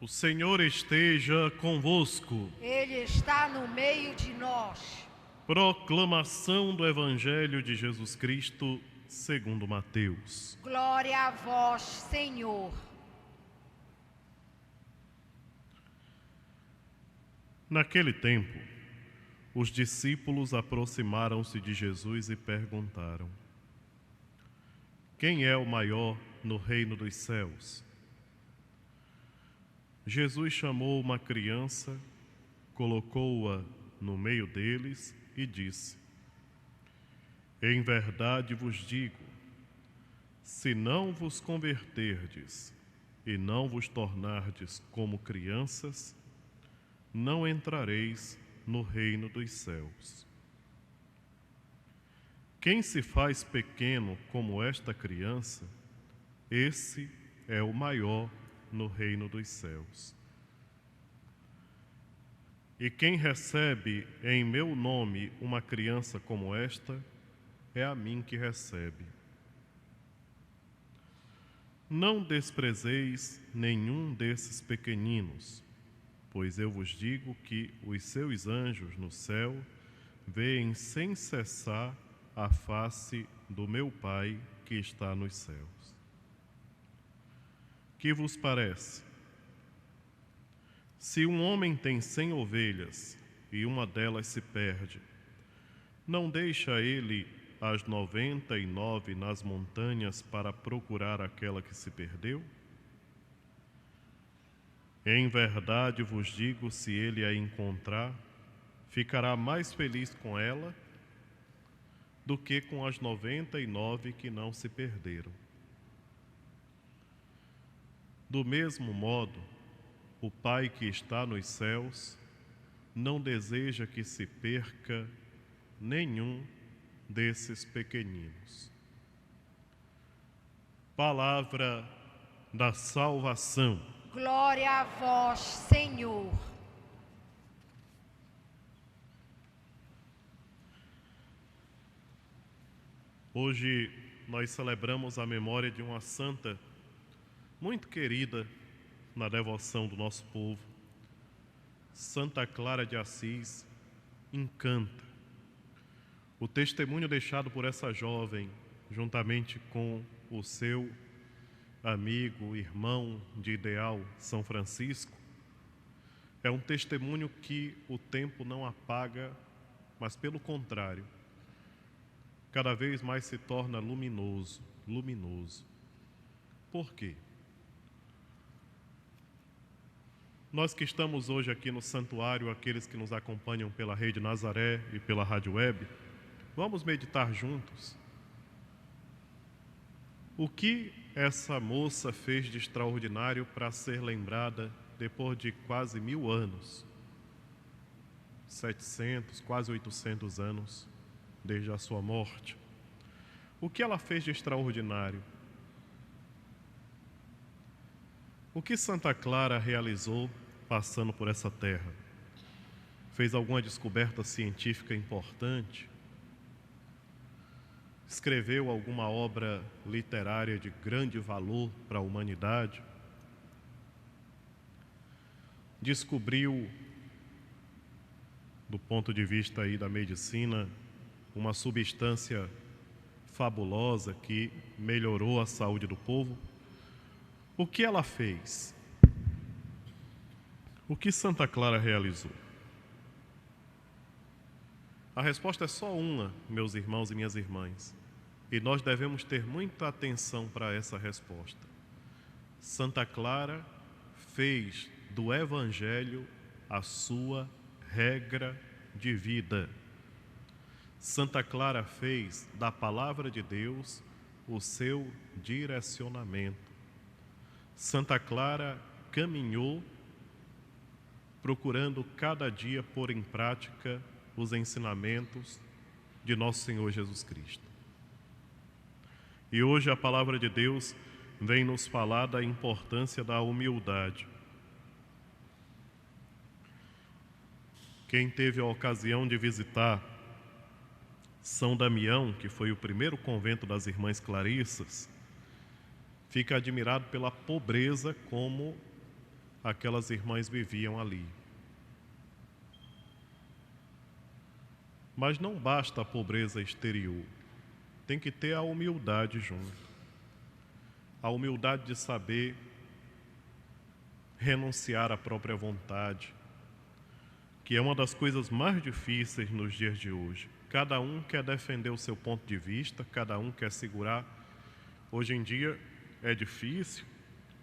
O Senhor esteja convosco. Ele está no meio de nós. Proclamação do Evangelho de Jesus Cristo, segundo Mateus. Glória a vós, Senhor. Naquele tempo, os discípulos aproximaram-se de Jesus e perguntaram: Quem é o maior no reino dos céus? Jesus chamou uma criança, colocou-a no meio deles e disse: Em verdade vos digo, se não vos converterdes e não vos tornardes como crianças, não entrareis no reino dos céus. Quem se faz pequeno como esta criança, esse é o maior no reino dos céus. E quem recebe em meu nome uma criança como esta, é a mim que recebe. Não desprezeis nenhum desses pequeninos, pois eu vos digo que os seus anjos no céu veem sem cessar a face do meu Pai que está nos céus. Que vos parece? Se um homem tem 100 ovelhas e uma delas se perde, não deixa ele as 99 nas montanhas para procurar aquela que se perdeu? Em verdade vos digo, se ele a encontrar, ficará mais feliz com ela do que com as 99 que não se perderam. Do mesmo modo, o Pai que está nos céus não deseja que se perca nenhum desses pequeninos. Palavra da salvação. Glória a vós, Senhor. Hoje nós celebramos a memória de uma santa muito querida na devoção do nosso povo. Santa Clara de Assis encanta. O testemunho deixado por essa jovem, juntamente com o seu amigo, irmão de ideal, São Francisco, é um testemunho que o tempo não apaga, mas pelo contrário, cada vez mais se torna luminoso. Por quê? Nós que estamos hoje aqui no santuário, aqueles que nos acompanham pela Rede Nazaré e pela Rádio Web, vamos meditar juntos. O que essa moça fez de extraordinário para ser lembrada depois de quase 1000 anos? 700, quase 800 anos desde a sua morte. O que ela fez de extraordinário? O que Santa Clara realizou passando por essa terra? Fez alguma descoberta científica importante? Escreveu alguma obra literária de grande valor para a humanidade? Descobriu, do ponto de vista aí da medicina, uma substância fabulosa que melhorou a saúde do povo? O que ela fez? O que Santa Clara realizou? A resposta é só uma, meus irmãos e minhas irmãs, e nós devemos ter muita atenção para essa resposta. Santa Clara fez do Evangelho a sua regra de vida. Santa Clara fez da Palavra de Deus o seu direcionamento. Santa Clara caminhou procurando cada dia pôr em prática os ensinamentos de nosso Senhor Jesus Cristo. E hoje a Palavra de Deus vem nos falar da importância da humildade. Quem teve a ocasião de visitar São Damião, que foi o primeiro convento das Irmãs Clarissas, fica admirado pela pobreza como aquelas irmãs viviam ali. Mas não basta a pobreza exterior, tem que ter a humildade junto. A humildade de saber renunciar à própria vontade, que é uma das coisas mais difíceis nos dias de hoje. Cada um quer defender o seu ponto de vista, cada um quer segurar. Hoje em dia é difícil,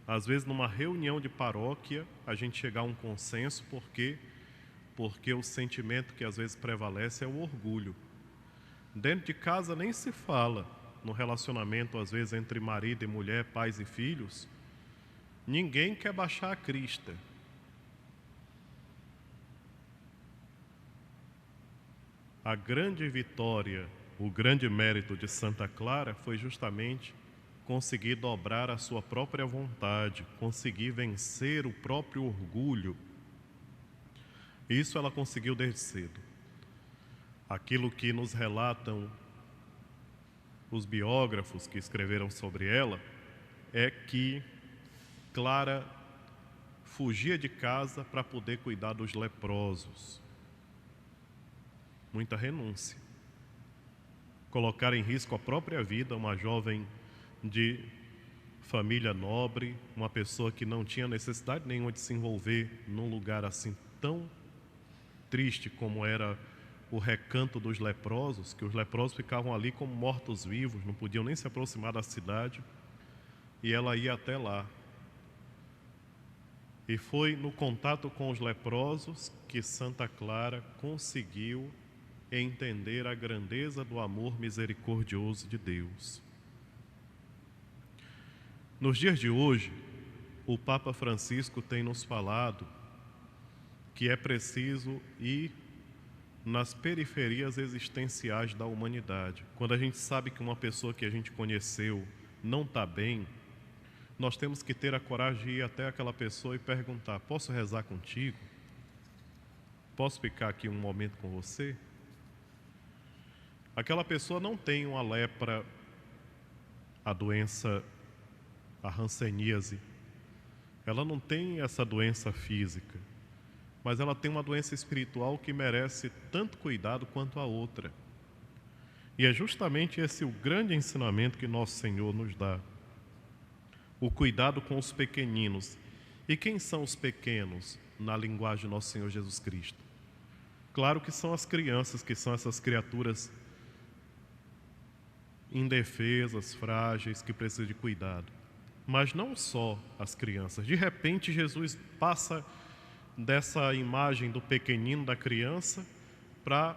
às vezes numa reunião de paróquia, a gente chegar a um consenso, porque o sentimento que às vezes prevalece é o orgulho. Dentro de casa nem se fala, no relacionamento às vezes entre marido e mulher, pais e filhos, ninguém quer baixar a crista. A grande vitória, o grande mérito de Santa Clara foi justamente conseguir dobrar a sua própria vontade, conseguir vencer o próprio orgulho. Isso ela conseguiu desde cedo. Aquilo que nos relatam os biógrafos que escreveram sobre ela é que Clara fugia de casa para poder cuidar dos leprosos. Muita renúncia. Colocar em risco a própria vida, uma jovem de família nobre, uma pessoa que não tinha necessidade nenhuma de se envolver num lugar assim tão triste como era o recanto dos leprosos, que os leprosos ficavam ali como mortos-vivos, não podiam nem se aproximar da cidade, e ela ia até lá. E foi no contato com os leprosos que Santa Clara conseguiu entender a grandeza do amor misericordioso de Deus. Nos dias de hoje, o Papa Francisco tem nos falado que é preciso ir nas periferias existenciais da humanidade. Quando a gente sabe que uma pessoa que a gente conheceu não está bem, nós temos que ter a coragem de ir até aquela pessoa e perguntar: posso rezar contigo? Posso ficar aqui um momento com você? Aquela pessoa não tem uma lepra, a doença, a hanseníase. Ela não tem essa doença física, mas ela tem uma doença espiritual que merece tanto cuidado quanto a outra. E é justamente esse o grande ensinamento que Nosso Senhor nos dá. O cuidado com os pequeninos. E quem são os pequenos na linguagem de Nosso Senhor Jesus Cristo? Claro que são as crianças, que são essas criaturas indefesas, frágeis, que precisam de cuidado. Mas não só as crianças. De repente, Jesus passa dessa imagem do pequenino, da criança, para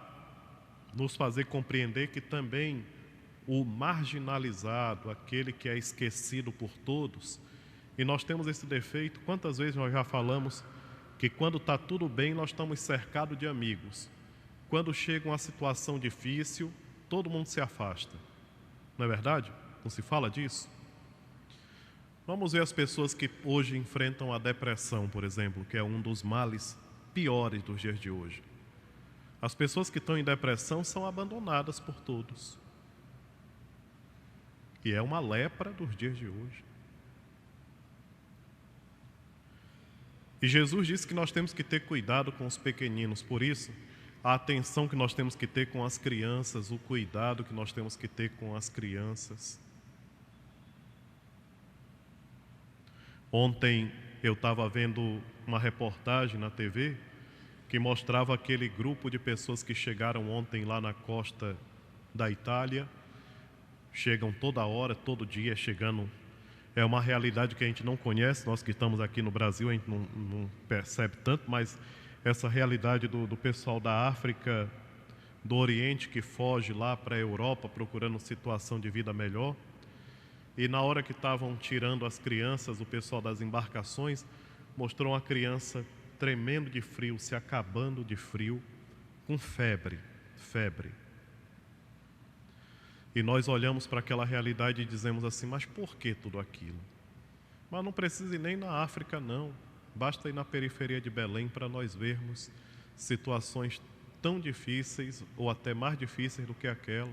nos fazer compreender que também o marginalizado, aquele que é esquecido por todos, e nós temos esse defeito. Quantas vezes nós já falamos que quando está tudo bem, nós estamos cercados de amigos. Quando chega uma situação difícil, todo mundo se afasta. Não é verdade? Não se fala disso? Vamos ver as pessoas que hoje enfrentam a depressão, por exemplo, que é um dos males piores dos dias de hoje. As pessoas que estão em depressão são abandonadas por todos. E é uma lepra dos dias de hoje. E Jesus disse que nós temos que ter cuidado com os pequeninos. Por isso, a atenção que nós temos que ter com as crianças, o cuidado que nós temos que ter com as crianças. Ontem eu estava vendo uma reportagem na TV que mostrava aquele grupo de pessoas que chegaram ontem lá na costa da Itália. Chegam toda hora, todo dia chegando. É uma realidade que a gente não conhece, nós que estamos aqui no Brasil, a gente não percebe tanto, mas essa realidade do pessoal da África, do Oriente, que foge lá para a Europa procurando situação de vida melhor. E na hora que estavam tirando as crianças, o pessoal das embarcações mostrou uma criança tremendo de frio, se acabando de frio, com febre. E nós olhamos para aquela realidade e dizemos assim: mas por que tudo aquilo? Mas não precisa ir nem na África, não. Basta ir na periferia de Belém para nós vermos situações tão difíceis ou até mais difíceis do que aquela.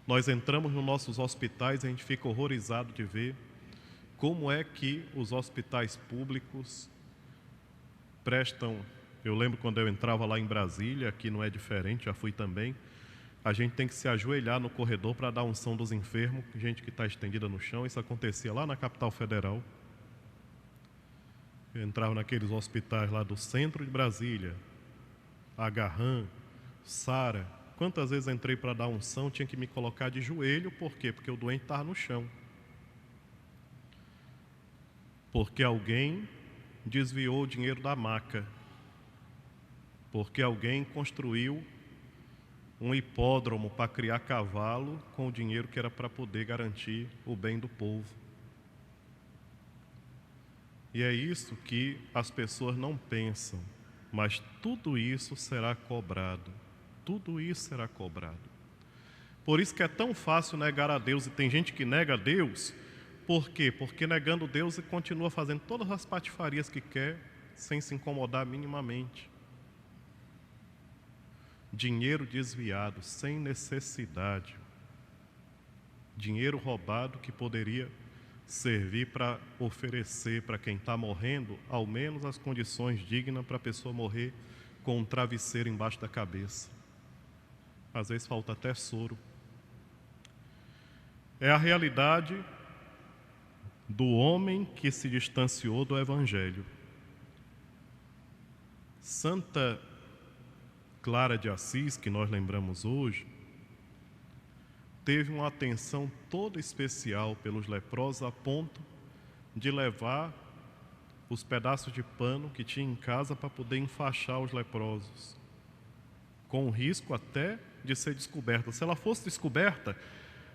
Nós entramos nos nossos hospitais e a gente fica horrorizado de ver como é que os hospitais públicos prestam. Eu lembro quando eu entrava lá em Brasília, aqui não é diferente, já fui também. A gente tem que se ajoelhar no corredor para dar unção dos enfermos, gente que está estendida no chão. Isso acontecia lá na capital federal. Eu entrava naqueles hospitais lá do centro de Brasília, Agarram, Sara. Quantas vezes entrei para dar unção, tinha que me colocar de joelho, por quê? Porque o doente estava no chão. Porque alguém desviou o dinheiro da maca. Porque alguém construiu um hipódromo para criar cavalo com o dinheiro que era para poder garantir o bem do povo. E é isso que as pessoas não pensam, mas tudo isso será cobrado. Tudo isso será cobrado. Por isso que é tão fácil negar a Deus, e tem gente que nega a Deus. Por quê? Porque negando Deus ele continua fazendo todas as patifarias que quer, sem se incomodar minimamente. Dinheiro desviado, sem necessidade. Dinheiro roubado que poderia servir para oferecer para quem está morrendo, ao menos as condições dignas para a pessoa morrer com um travesseiro embaixo da cabeça. Às vezes falta até soro. É a realidade do homem que se distanciou do Evangelho. Santa Clara de Assis, que nós lembramos hoje, teve uma atenção toda especial pelos leprosos a ponto de levar os pedaços de pano que tinha em casa para poder enfaixar os leprosos, com o risco até de ser descoberta. Se ela fosse descoberta,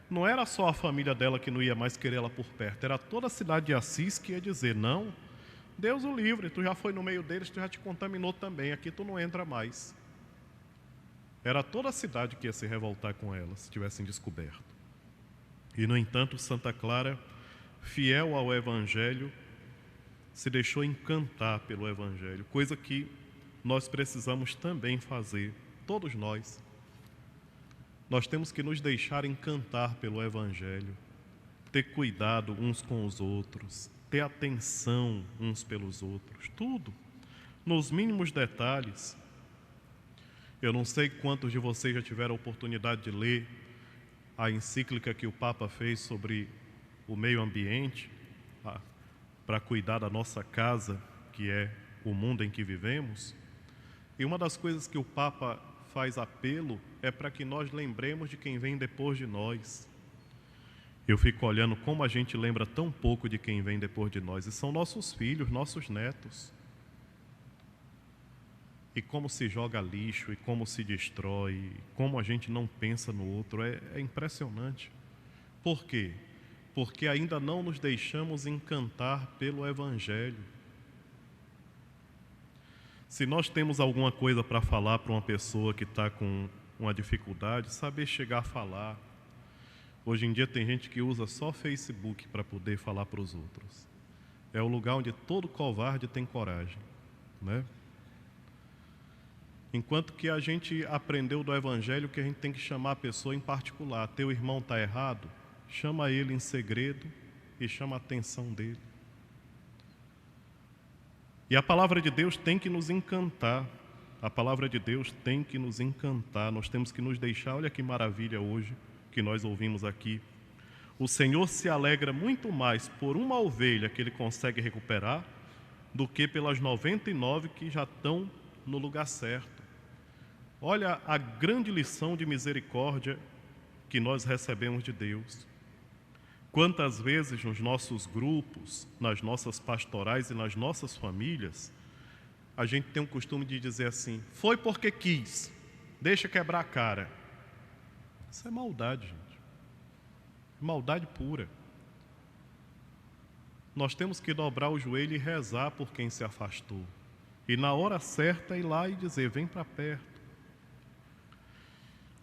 não era só a família dela que não ia mais querer ela por perto, era toda a cidade de Assis que ia dizer, não, Deus o livre, tu já foi no meio deles, tu já te contaminou também, aqui tu não entra mais. Era toda a cidade que ia se revoltar com ela, se tivessem descoberto. E, no entanto, Santa Clara, fiel ao Evangelho, se deixou encantar pelo Evangelho, coisa que nós precisamos também fazer, todos nós. Nós temos que nos deixar encantar pelo Evangelho, ter cuidado uns com os outros, ter atenção uns pelos outros, tudo, nos mínimos detalhes. Eu não sei quantos de vocês já tiveram a oportunidade de ler a encíclica que o Papa fez sobre o meio ambiente, para cuidar da nossa casa, que é o mundo em que vivemos. E uma das coisas que o Papa faz apelo é para que nós lembremos de quem vem depois de nós. Eu fico olhando como a gente lembra tão pouco de quem vem depois de nós, e são nossos filhos, nossos netos. E como se joga lixo, e como se destrói, e como a gente não pensa no outro, é impressionante. Por quê? Porque ainda não nos deixamos encantar pelo Evangelho. Se nós temos alguma coisa para falar para uma pessoa que está com uma dificuldade, saber chegar a falar. Hoje em dia tem gente que usa só Facebook para poder falar para os outros. É o lugar onde todo covarde tem coragem, né? Enquanto que a gente aprendeu do Evangelho que a gente tem que chamar a pessoa em particular. Teu irmão está errado, chama ele em segredo e chama a atenção dele. E a palavra de Deus tem que nos encantar. A palavra de Deus tem que nos encantar. Nós temos que nos deixar, olha que maravilha hoje que nós ouvimos aqui. O Senhor se alegra muito mais por uma ovelha que Ele consegue recuperar do que pelas 99 que já estão no lugar certo. Olha a grande lição de misericórdia que nós recebemos de Deus. Quantas vezes nos nossos grupos, nas nossas pastorais e nas nossas famílias, a gente tem o costume de dizer assim, foi porque quis, deixa quebrar a cara. Isso é maldade, gente. Maldade pura. Nós temos que dobrar o joelho e rezar por quem se afastou. E na hora certa ir lá e dizer, vem para perto.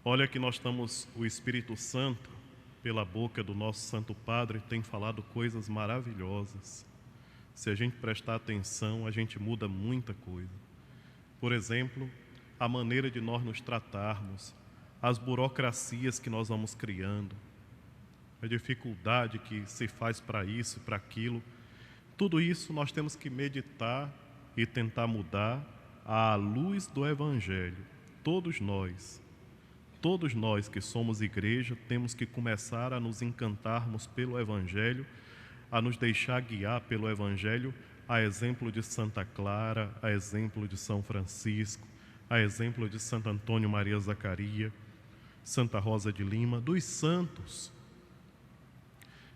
Olha que nós estamos, o Espírito Santo, pela boca do nosso Santo Padre, tem falado coisas maravilhosas. Se a gente prestar atenção, a gente muda muita coisa. Por exemplo, a maneira de nós nos tratarmos, as burocracias que nós vamos criando. a dificuldade que se faz para isso e para aquilo. Tudo isso nós temos que meditar e tentar mudar à luz do Evangelho. Todos nós que somos igreja, temos que começar a nos encantarmos pelo Evangelho, a nos deixar guiar pelo Evangelho, a exemplo de Santa Clara, a exemplo de São Francisco, a exemplo de Santo Antônio Maria Zacaria, Santa Rosa de Lima, dos santos.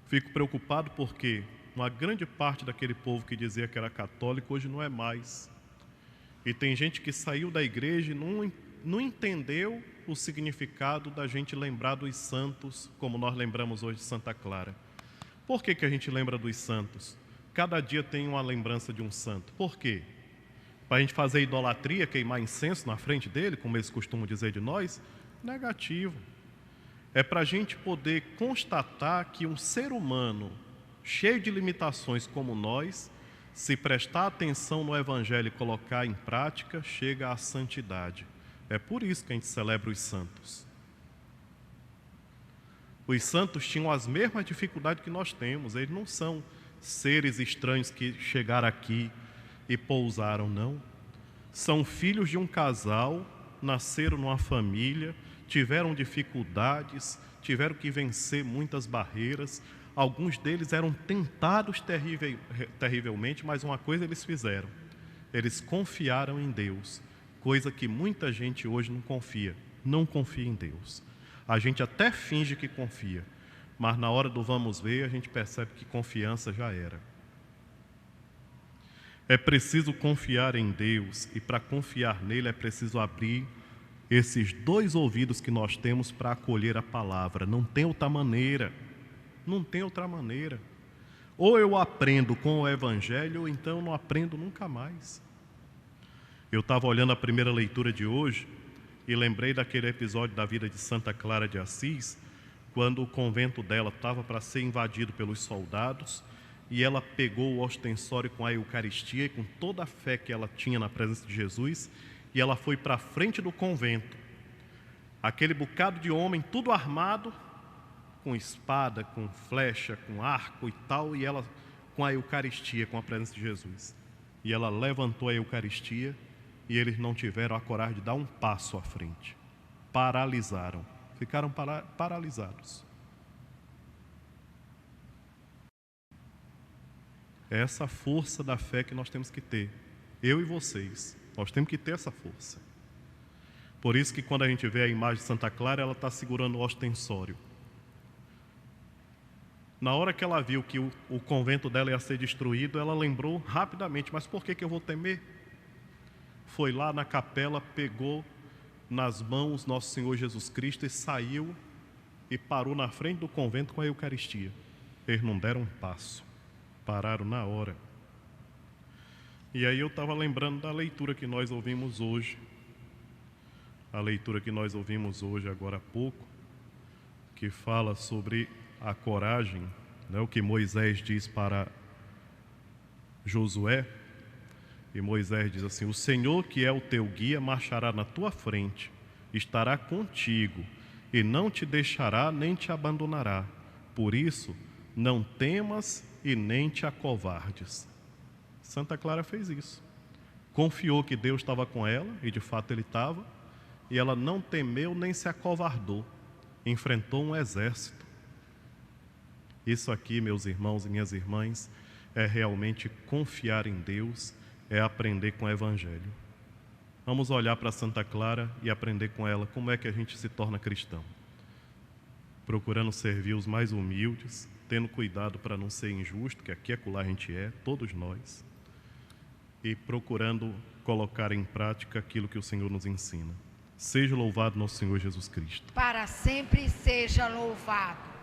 Fico preocupado porque uma grande parte daquele povo que dizia que era católico hoje não é mais. E tem gente que saiu da igreja e não entendeu o significado da gente lembrar dos santos, como nós lembramos hoje de Santa Clara. Por que a gente lembra dos santos? Cada dia tem uma lembrança de um santo. Por quê? Para a gente fazer idolatria, queimar incenso na frente dele, como eles costumam dizer de nós? Negativo. É para a gente poder constatar que um ser humano cheio de limitações como nós, se prestar atenção no Evangelho e colocar em prática, chega à santidade. É por isso que a gente celebra os santos. Os santos tinham as mesmas dificuldades que nós temos. Eles não são seres estranhos que chegaram aqui e pousaram, não. São filhos de um casal, nasceram numa família, tiveram dificuldades, tiveram que vencer muitas barreiras. Alguns deles eram tentados terrivelmente, mas uma coisa eles fizeram: eles confiaram em Deus, coisa que muita gente hoje não confia em Deus. A gente até finge que confia, mas na hora do vamos ver, a gente percebe que confiança já era. É preciso confiar em Deus, e para confiar nele é preciso abrir esses dois ouvidos que nós temos para acolher a palavra. Não tem outra maneira. Ou eu aprendo com o Evangelho, ou então eu não aprendo nunca mais. Eu estava olhando a primeira leitura de hoje e lembrei daquele episódio da vida de Santa Clara de Assis, quando o convento dela estava para ser invadido pelos soldados, e ela pegou o ostensório com a Eucaristia e com toda a fé que ela tinha na presença de Jesus, e ela foi para a frente do convento. Aquele bocado de homem, tudo armado, com espada, com flecha, com arco e tal, e ela com a Eucaristia, com a presença de Jesus. E ela levantou a Eucaristia, e eles não tiveram a coragem de dar um passo à frente. Paralisaram, ficaram paralisados. É essa força da fé que nós temos que ter, eu e vocês. Nós temos que ter essa força. Por isso que quando a gente vê a imagem de Santa Clara, ela está segurando o ostensório. Na hora que ela viu que o convento dela ia ser destruído, ela lembrou rapidamente: mas por que eu vou temer? Foi lá na capela, pegou nas mãos Nosso Senhor Jesus Cristo e saiu e parou na frente do convento com a Eucaristia. Eles não deram um passo, pararam na hora. E aí eu estava lembrando da leitura que nós ouvimos hoje. A leitura que nós ouvimos hoje, agora há pouco, que fala sobre a coragem, né, o que Moisés diz para Josué. E Moisés diz assim: o Senhor, que é o teu guia, marchará na tua frente, estará contigo, e não te deixará nem te abandonará. Por isso, não temas e nem te acovardes. Santa Clara fez isso. Confiou que Deus estava com ela, e de fato Ele estava, e ela não temeu nem se acovardou. Enfrentou um exército. Isso aqui, meus irmãos e minhas irmãs, é realmente confiar em Deus, é aprender com o Evangelho. Vamos olhar para Santa Clara e aprender com ela como é que a gente se torna cristão. Procurando servir os mais humildes, tendo cuidado para não ser injusto, que aqui e acolá a gente é, todos nós, e procurando colocar em prática aquilo que o Senhor nos ensina. Seja louvado nosso Senhor Jesus Cristo. Para sempre seja louvado.